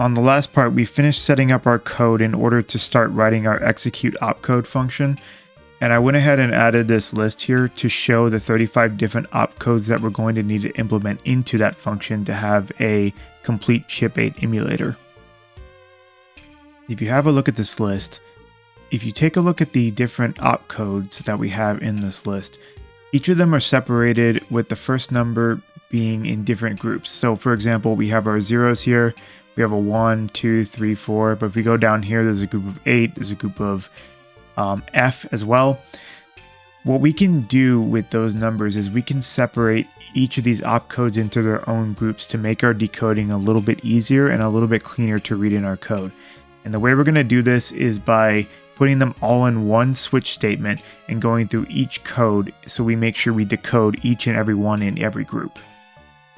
On the last part, we finished setting up our code in order to start writing our execute opcode function. And I went ahead and added this list here to show the 35 different opcodes that we're going to need to implement into that function to have a complete Chip8 emulator. If you have a look at this list, if you take a look at the different opcodes that we have in this list, each of them are separated with the first number being in different groups. So for example, we have our zeros here, we have a 1, 2, 3, 4, but if we go down here, there's a group of 8, there's a group of F as well. What we can do with those numbers is we can separate each of these opcodes into their own groups to make our decoding a little bit easier and a little bit cleaner to read in our code. And the way we're going to do this is by putting them all in one switch statement and going through each code so we make sure we decode each and every one in every group.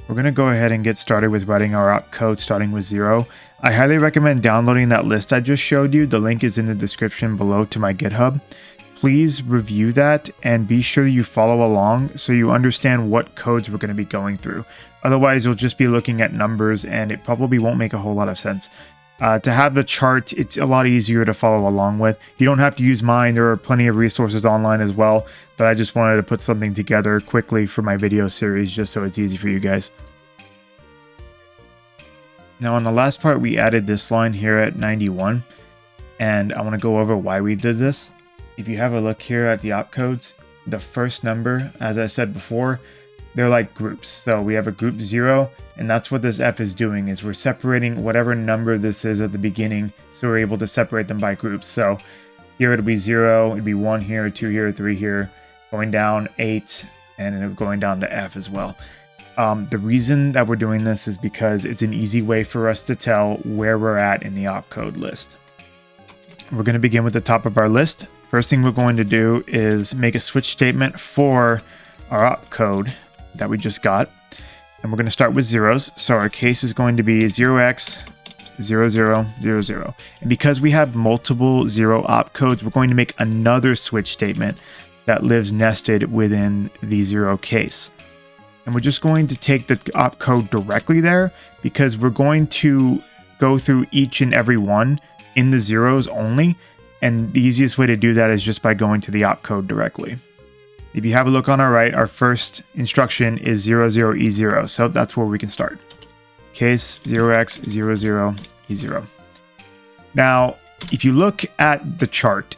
We're going to go ahead and get started with writing our opcode starting with 0. I highly recommend downloading that list I just showed you. The link is in the description below to my GitHub. Please review that and be sure you follow along so you understand what codes we're going to be going through. Otherwise, you'll just be looking at numbers and it probably won't make a whole lot of sense. To have the chart, it's a lot easier to follow along with. You don't have to use mine. There are plenty of resources online as well, but I just wanted to put something together quickly for my video series just so it's easy for you guys. Now on the last part, we added this line here at 91, and I want to go over why we did this. If you have a look here at the opcodes, the first number, as I said before, they're like groups. So we have a group 0, and that's what this F is doing, is we're separating whatever number this is at the beginning, so we're able to separate them by groups. So here it'll be 0, it'd be 1 here, 2 here, 3 here, going down 8, and then going down to F as well. The reason that we're doing this is because it's an easy way for us to tell where we're at in the opcode list. We're going to begin with the top of our list. First thing we're going to do is make a switch statement for our opcode that we just got. And we're going to start with zeros. So our case is going to be 0x 0000. And because we have multiple 0 opcodes, we're going to make another switch statement that lives nested within the 0 case. And we're just going to take the opcode directly there because we're going to go through each and every one in the zeros only. And the easiest way to do that is just by going to the opcode directly. If you have a look on our right, our first instruction is 00E0. So that's where we can start. Case 0x00E0. Now, if you look at the chart,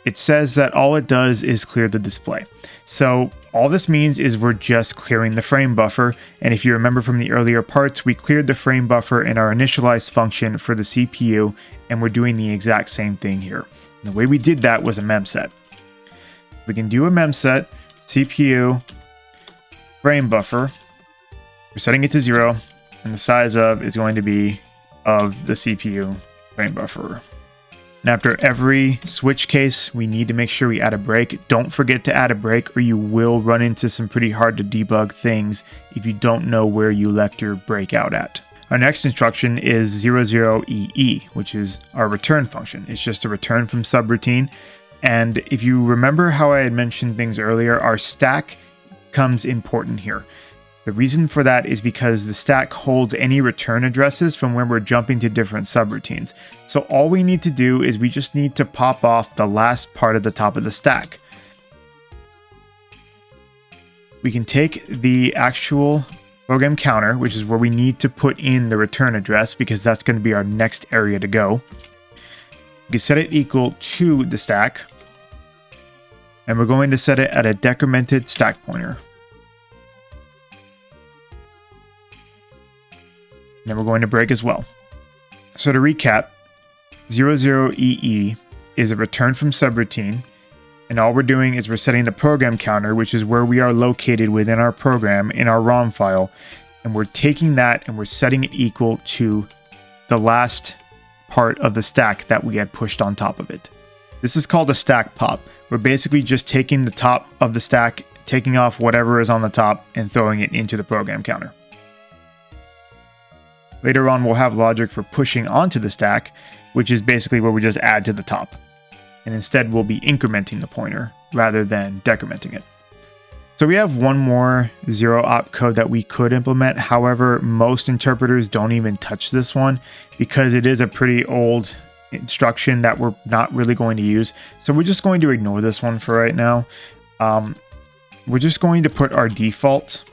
it says that all it does is clear the display. So all this means is we're just clearing the frame buffer. And if you remember from the earlier parts, we cleared the frame buffer in our initialize function for the CPU, and we're doing the exact same thing here. And the way we did that was a memset. We can do a memset, CPU, frame buffer. We're setting it to 0, and the size of is going to be of the CPU frame buffer. And after every switch case, we need to make sure we add a break. Don't forget to add a break or you will run into some pretty hard to debug things if you don't know where you left your break out at. Our next instruction is 00EE, which is our return function. It's just a return from subroutine. And if you remember how I had mentioned things earlier, our stack comes important here. The reason for that is because the stack holds any return addresses from when we're jumping to different subroutines. So all we need to do is we just need to pop off the last part of the top of the stack. We can take the actual program counter, which is where we need to put in the return address because that's going to be our next area to go. We can set it equal to the stack, and we're going to set it at a decremented stack pointer. And then we're going to break as well. So to recap, 00EE is a return from subroutine, and all we're doing is we're setting the program counter, which is where we are located within our program in our ROM file, and we're taking that and we're setting it equal to the last part of the stack that we had pushed on top of it. This is called a stack pop. We're basically just taking the top of the stack, taking off whatever is on the top, and throwing it into the program counter. Later on, we'll have logic for pushing onto the stack, which is basically where we just add to the top. And instead, we'll be incrementing the pointer rather than decrementing it. So we have one more 0 opcode that we could implement. However, most interpreters don't even touch this one because it is a pretty old instruction that we're not really going to use. So we're just going to ignore this one for right now. We're just going to put our default.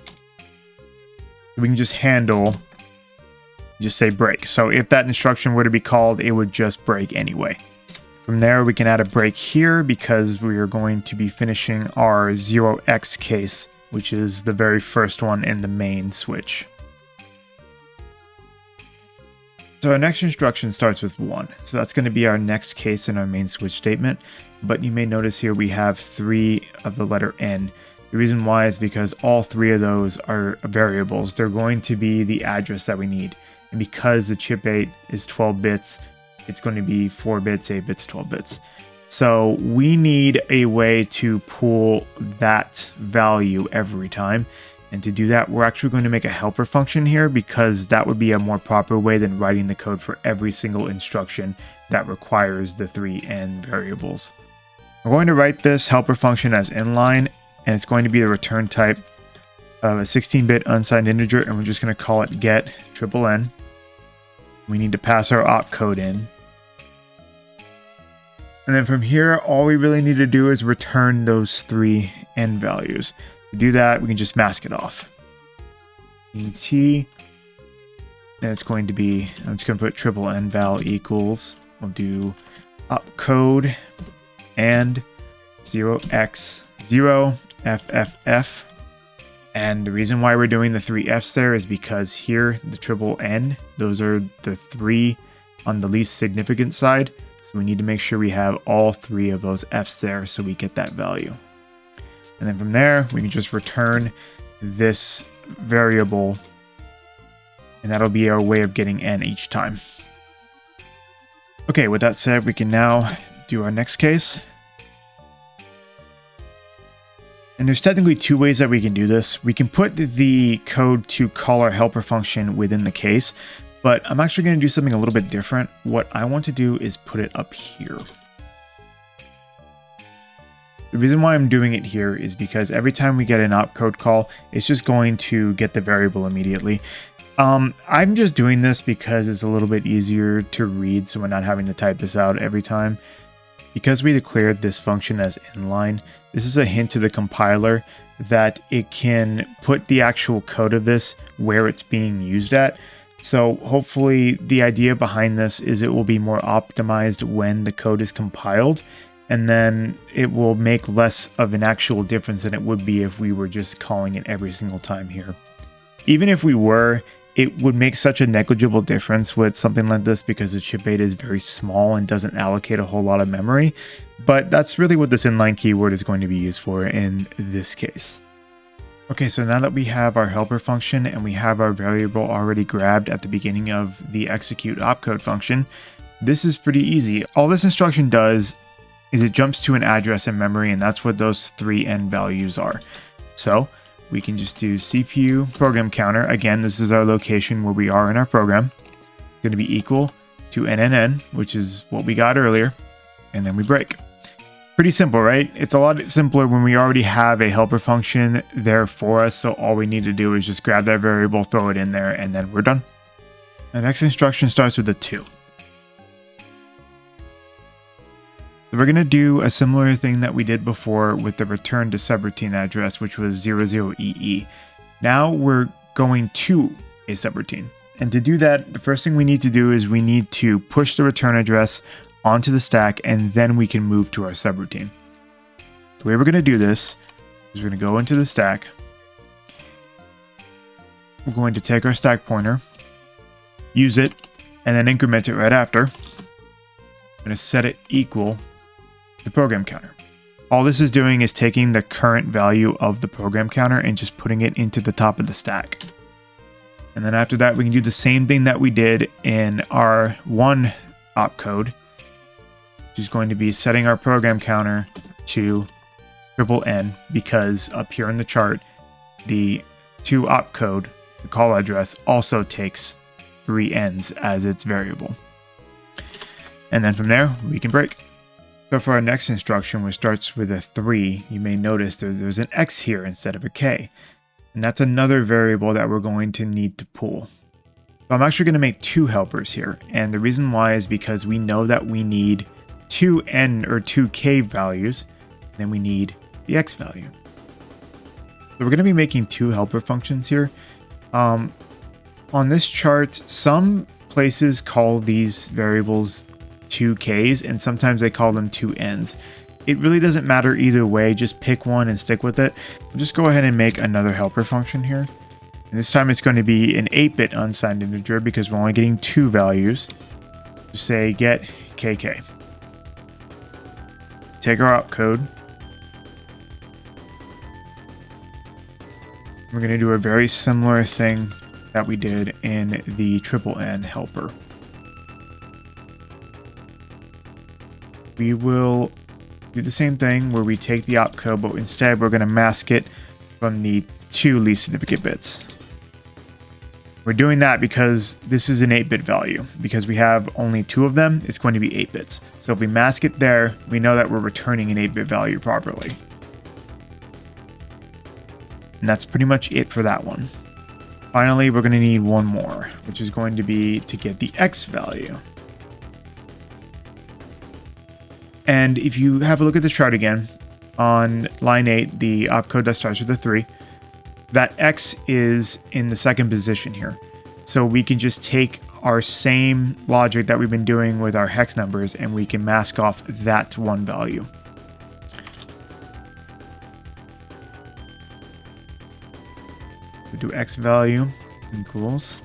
We can just handle, just say break. So if that instruction were to be called, it would just break anyway. From there, we can add a break here because we are going to be finishing our 0x case, which is the very first one in the main switch. So our next instruction starts with 1. So that's going to be our next case in our main switch statement. But you may notice here we have 3 of the letter N. The reason why is because all 3 of those are variables. They're going to be the address that we need. And because the Chip8 is 12 bits, it's going to be 4 bits, 8 bits, 12 bits. So we need a way to pull that value every time. And to do that, we're actually going to make a helper function here because that would be a more proper way than writing the code for every single instruction that requires the 3 N variables. We're going to write this helper function as inline, and it's going to be the return type of a 16-bit unsigned integer, and we're just going to call it get NN. We need to pass our opcode in. And then from here, all we really need to do is return those 3 N values. To do that, we can just mask it off. ET, and it's going to be, I'm just going to put NN val equals, we'll do opcode and 0x0 FFF. And the reason why we're doing the 3 F's there is because here, the NN, those are the 3 on the least significant side. So we need to make sure we have all 3 of those F's there so we get that value. And then from there, we can just return this variable, and that'll be our way of getting N each time. Okay, with that said, we can now do our next case. And there's technically 2 ways that we can do this. We can put the code to call our helper function within the case, but I'm actually going to do something a little bit different. What I want to do is put it up here. The reason why I'm doing it here is because every time we get an opcode call, it's just going to get the variable immediately. I'm just doing this because it's a little bit easier to read, so we're not having to type this out every time. Because we declared this function as inline, this is a hint to the compiler that it can put the actual code of this where it's being used at. So hopefully the idea behind this is it will be more optimized when the code is compiled, and then it will make less of an actual difference than it would be if we were just calling it every single time here. Even if we were, it would make such a negligible difference with something like this because the Chip8 is very small and doesn't allocate a whole lot of memory. But that's really what this inline keyword is going to be used for in this case. Okay, so now that we have our helper function and we have our variable already grabbed at the beginning of the execute opcode function, this is pretty easy. All this instruction does is it jumps to an address in memory, and that's what those 3 N values are. So we can just do CPU program counter. Again, this is our location where we are in our program. It's going to be equal to NNN, which is what we got earlier, and then we break. Pretty simple, right? It's a lot simpler when we already have a helper function there for us, so all we need to do is just grab that variable, throw it in there, and then we're done. The next instruction starts with a 2. So we're going to do a similar thing that we did before with the return to subroutine address, which was 00EE. Now we're going to a subroutine. And to do that, the first thing we need to do is we need to push the return address onto the stack, and then we can move to our subroutine. The way we're going to do this is we're going to go into the stack. We're going to take our stack pointer, use it, and then increment it right after. I'm going to set it equal the program counter. All this is doing is taking the current value of the program counter and just putting it into the top of the stack. And then after that, we can do the same thing that we did in our 1 opcode, which is going to be setting our program counter to NNN, because up here in the chart, the 2 opcode, the call address, also takes 3 N's as its variable. And then from there, we can break. So for our next instruction, which starts with a 3, you may notice there's an X here instead of a K. And that's another variable that we're going to need to pull. So I'm actually going to make 2 helpers here. And the reason why is because we know that we need 2 N or 2 K values. And then we need the X value. So we're going to be making 2 helper functions here. On this chart, some places call these variables 2 Ks, and sometimes they call them 2 Ns. It really doesn't matter either way, just pick one and stick with it. We'll just go ahead and make another helper function here. And this time it's going to be an 8-bit unsigned integer because we're only getting 2 values. Just say get KK. Take our opcode. We're going to do a very similar thing that we did in the N helper. We will do the same thing where we take the opcode, but instead we're going to mask it from the 2 least significant bits. We're doing that because this is an 8-bit value. Because we have only 2 of them, it's going to be 8 bits. So if we mask it there, we know that we're returning an 8-bit value properly. And that's pretty much it for that one. Finally, we're going to need one more, which is going to be to get the X value. And if you have a look at the chart again, on line 8, the opcode that starts with a 3, that X is in the 2nd position here. So we can just take our same logic that we've been doing with our hex numbers and we can mask off that one value. We do X value equals,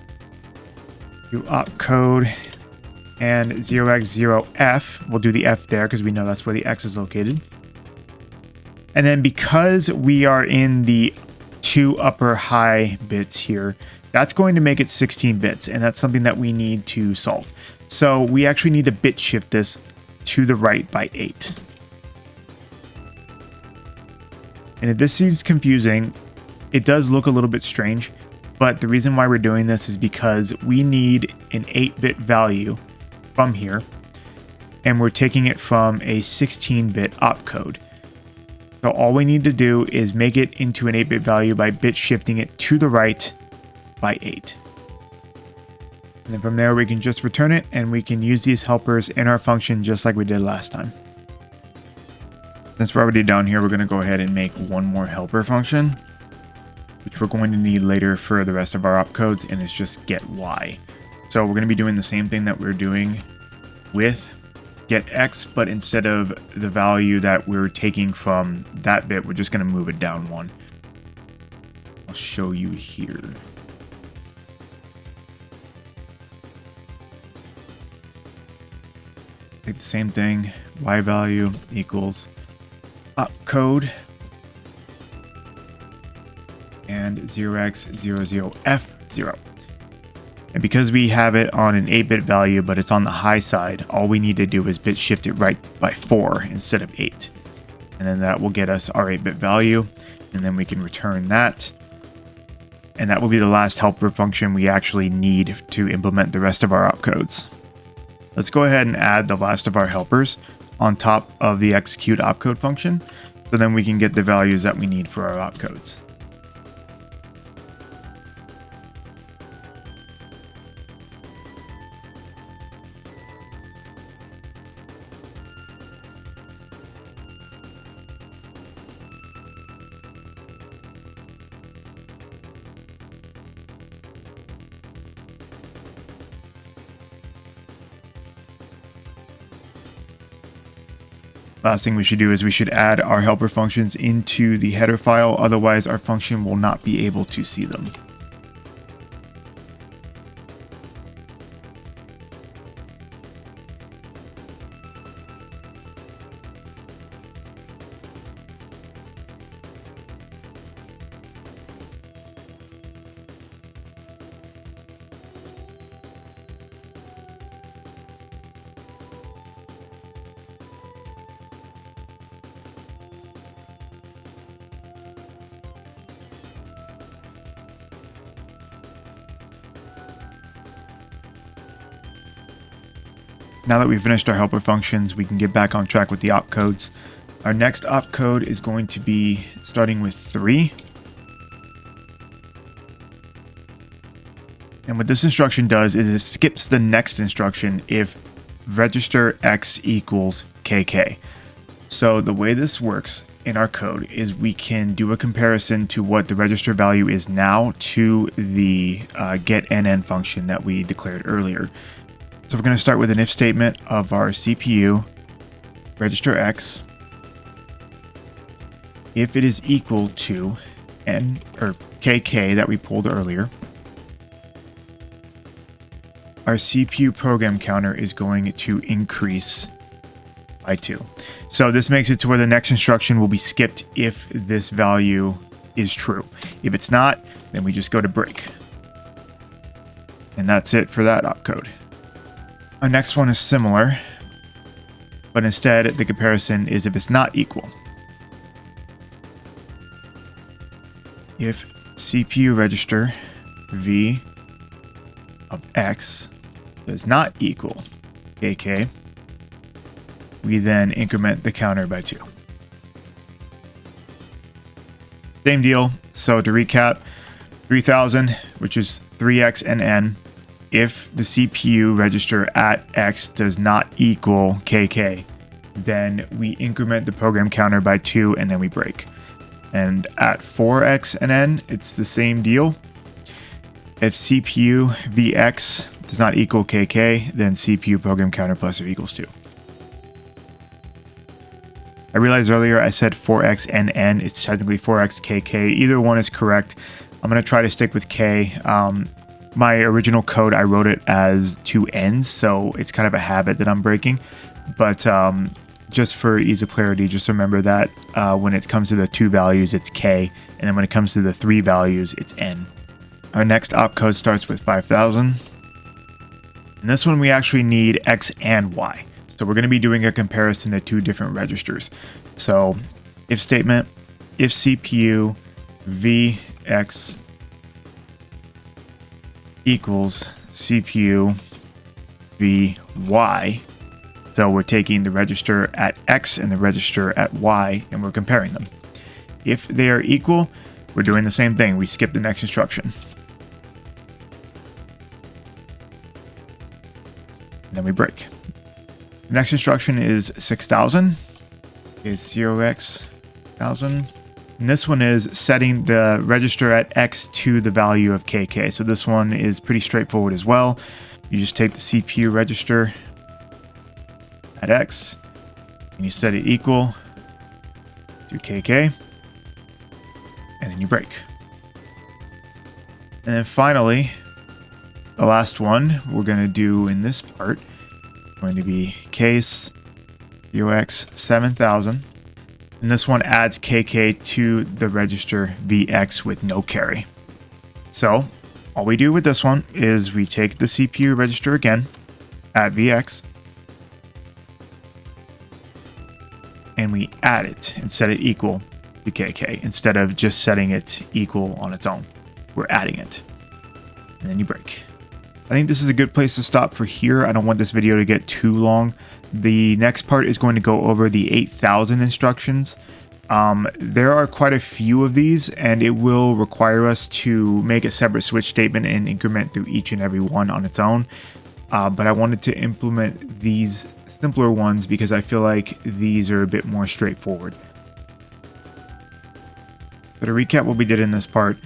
do opcode and 0x0f, we'll do the F there because we know that's where the X is located. And then because we are in the 2 upper high bits here, that's going to make it 16 bits, and that's something that we need to solve. So we actually need to bit shift this to the right by 8. And if this seems confusing, it does look a little bit strange, but the reason why we're doing this is because we need an 8-bit value from here, and we're taking it from a 16-bit opcode. So all we need to do is make it into an 8-bit value by bit shifting it to the right by 8. And then from there we can just return it, and we can use these helpers in our function just like we did last time. Since we're already down here, we're going to go ahead and make one more helper function, which we're going to need later for the rest of our opcodes, and it's just get Y. So we're going to be doing the same thing that we're doing with get X, but instead of the value that we're taking from that bit, we're just going to move it down 1. I'll show you here. Take the same thing, Y value equals opcode and 0x00f0. And because we have it on an 8-bit value, but it's on the high side, all we need to do is bit shift it right by 4 instead of 8. And then that will get us our 8-bit value, and then we can return that. And that will be the last helper function we actually need to implement the rest of our opcodes. Let's go ahead and add the last of our helpers on top of the execute opcode function, so then we can get the values that we need for our opcodes. Last thing we should do is we should add our helper functions into the header file, otherwise our function will not be able to see them. Now that we've finished our helper functions, we can get back on track with the opcodes. Our next opcode is going to be starting with 3. And what this instruction does is it skips the next instruction if register x equals kk. So the way this works in our code is we can do a comparison to what the register value is now to the getNN function that we declared earlier. So we're going to start with an if statement of our CPU register x. If it is equal to n or kk that we pulled earlier, our CPU program counter is going to increase by 2. So this makes it to where the next instruction will be skipped if this value is true. If it's not, then we just go to break. And that's it for that opcode. Our next one is similar, but instead the comparison is if it's not equal. If CPU register V of X does not equal KK, we then increment the counter by 2. Same deal. So to recap, 3000, which is 3x and n. If the CPU register at X does not equal KK, then we increment the program counter by 2 and then we break. And at 4x and n, it's the same deal. If CPU VX does not equal KK, then CPU program counter plus or equals 2. I realized earlier I said 4x and n. It's technically 4x KK. Either one is correct. I'm going to try to stick with K. My original code, I wrote it as 2 n's, so it's kind of a habit that I'm breaking. But just for ease of clarity, just remember that when it comes to the 2 values, it's K, and then when it comes to the 3 values, it's N. Our next opcode starts with 5000. And this one we actually need X and Y. So we're going to be doing a comparison to 2 different registers. So if statement, if CPU VX equals CPU VY. So we're taking the register at X and the register at Y and we're comparing them. If they are equal, we're doing the same thing. We skip the next instruction. And then we break. The next instruction is 6000. Is 0x1000. And this one is setting the register at X to the value of KK. So this one is pretty straightforward as well. You just take the CPU register at X and you set it equal to KK and then you break. And then finally, the last one we're going to do in this part is going to be case UX7000. And this one adds KK to the register VX with no carry. So all we do with this one is we take the CPU register again at VX and we add it and set it equal to KK instead of just setting it equal on its own. We're adding it. And then you break. I think this is a good place to stop for here. I don't want this video to get too long. The next part is going to go over the 8000 instructions. There are quite a few of these, and it will require us to make a separate switch statement and increment through each and every one on its own. But I wanted to implement these simpler ones because I feel like these are a bit more straightforward. So to recap what we did in this part,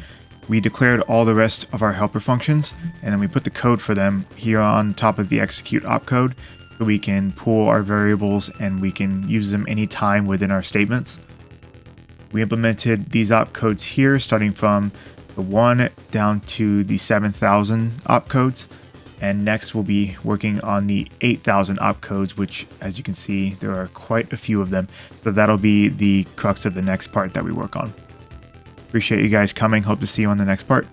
we declared all the rest of our helper functions, and then we put the code for them here on top of the execute opcode. So we can pull our variables and we can use them anytime within our statements. We implemented these opcodes here, starting from the 1 down to the 7000 opcodes. And next we'll be working on the 8000 opcodes, which, as you can see, there are quite a few of them. So that'll be the crux of the next part that we work on. Appreciate you guys coming. Hope to see you on the next part.